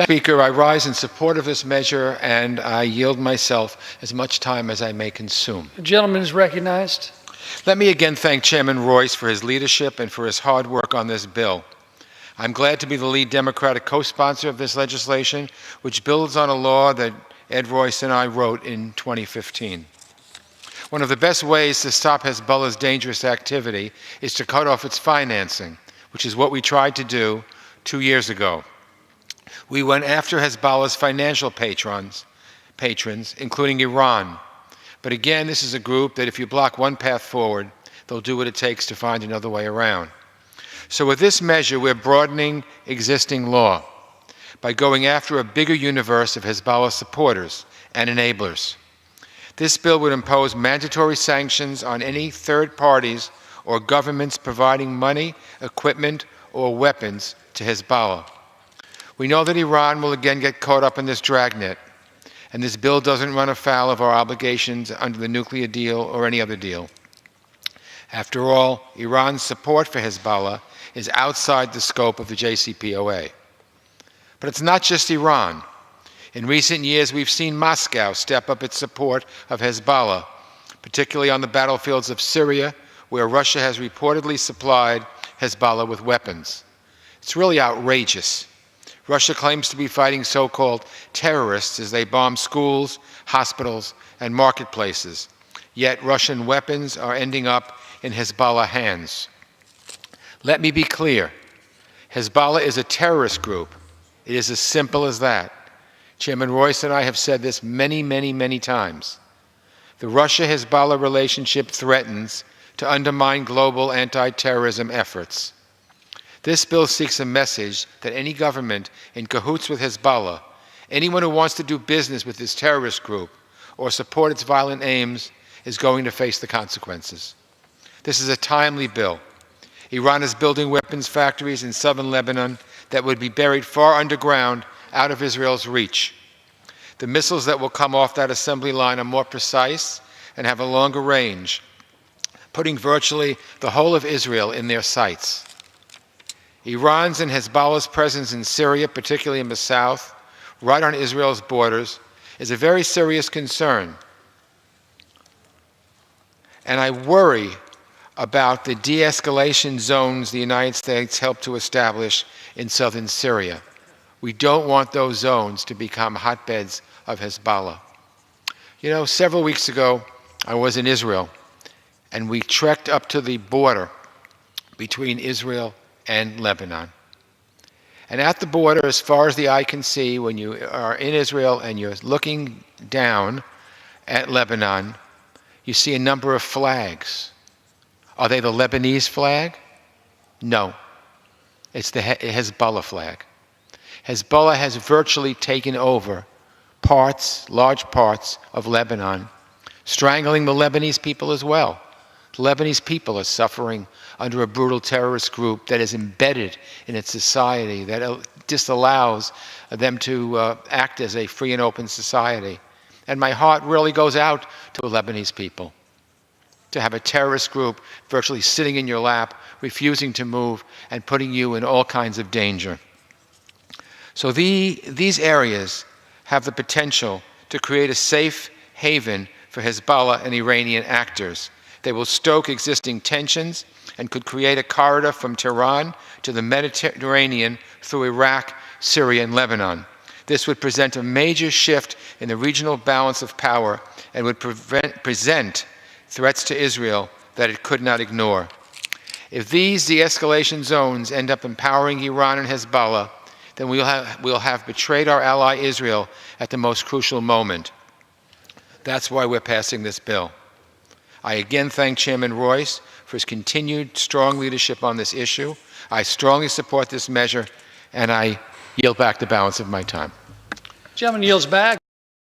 Speaker, I rise in support of this measure, and I yield myself as much time as I may consume. The gentleman is recognized. Let me again thank Chairman Royce for his leadership and for his hard work on this bill. I'm glad to be the lead Democratic co-sponsor of this legislation, which builds on a law that Ed Royce and I wrote in 2015. One of the best ways to stop Hezbollah's dangerous activity is to cut off its financing, which is what we tried to do 2 years ago. We went after Hezbollah's financial patrons, including Iran. But again, this is a group that if you block one path forward, they'll do what it takes to find another way around. So with this measure, we're broadening existing law by going after a bigger universe of Hezbollah supporters and enablers. This bill would impose mandatory sanctions on any third parties or governments providing money, equipment, or weapons to Hezbollah. We know that Iran will again get caught up in this dragnet, and this bill doesn't run afoul of our obligations under the nuclear deal or any other deal. After all, Iran's support for Hezbollah is outside the scope of the JCPOA. But it's not just Iran. In recent years, we've seen Moscow step up its support of Hezbollah, particularly on the battlefields of Syria, where Russia has reportedly supplied Hezbollah with weapons. It's really outrageous. Russia claims to be fighting so-called terrorists as they bomb schools, hospitals, and marketplaces. Yet Russian weapons are ending up in Hezbollah hands. Let me be clear. Hezbollah is a terrorist group. It is as simple as that. Chairman Royce and I have said this many times. The Russia-Hezbollah relationship threatens to undermine global anti-terrorism efforts. This bill seeks a message that any government in cahoots with Hezbollah, anyone who wants to do business with this terrorist group or support its violent aims, is going to face the consequences. This is a timely bill. Iran is building weapons factories in southern Lebanon that would be buried far underground, out of Israel's reach. The missiles that will come off that assembly line are more precise and have a longer range, putting virtually the whole of Israel in their sights. Iran's and Hezbollah's presence in Syria, particularly in the south, right on Israel's borders, is a very serious concern. And I worry about the de-escalation zones the United States helped to establish in southern Syria. We don't want those zones to become hotbeds of Hezbollah. You know, several weeks ago, I was in Israel, and we trekked up to the border between Israel and Lebanon. And at the border, as far as the eye can see, when you are in Israel and you're looking down at Lebanon, you see a number of flags. Are they the Lebanese flag? No. It's the Hezbollah flag. Hezbollah has virtually taken over large parts of Lebanon, strangling the Lebanese people as well. The Lebanese people are suffering under a brutal terrorist group that is embedded in its society, that disallows them to act as a free and open society. And my heart really goes out to the Lebanese people. To have a terrorist group virtually sitting in your lap, refusing to move, and putting you in all kinds of danger. So these areas have the potential to create a safe haven for Hezbollah and Iranian actors. They will stoke existing tensions and could create a corridor from Tehran to the Mediterranean through Iraq, Syria, and Lebanon. This would present a major shift in the regional balance of power and would present threats to Israel that it could not ignore. If these de-escalation zones end up empowering Iran and Hezbollah, then we'll have betrayed our ally Israel at the most crucial moment. That's why we're passing this bill. I again thank Chairman Royce for his continued strong leadership on this issue. I strongly support this measure, and I yield back the balance of my time. Gentleman yields back.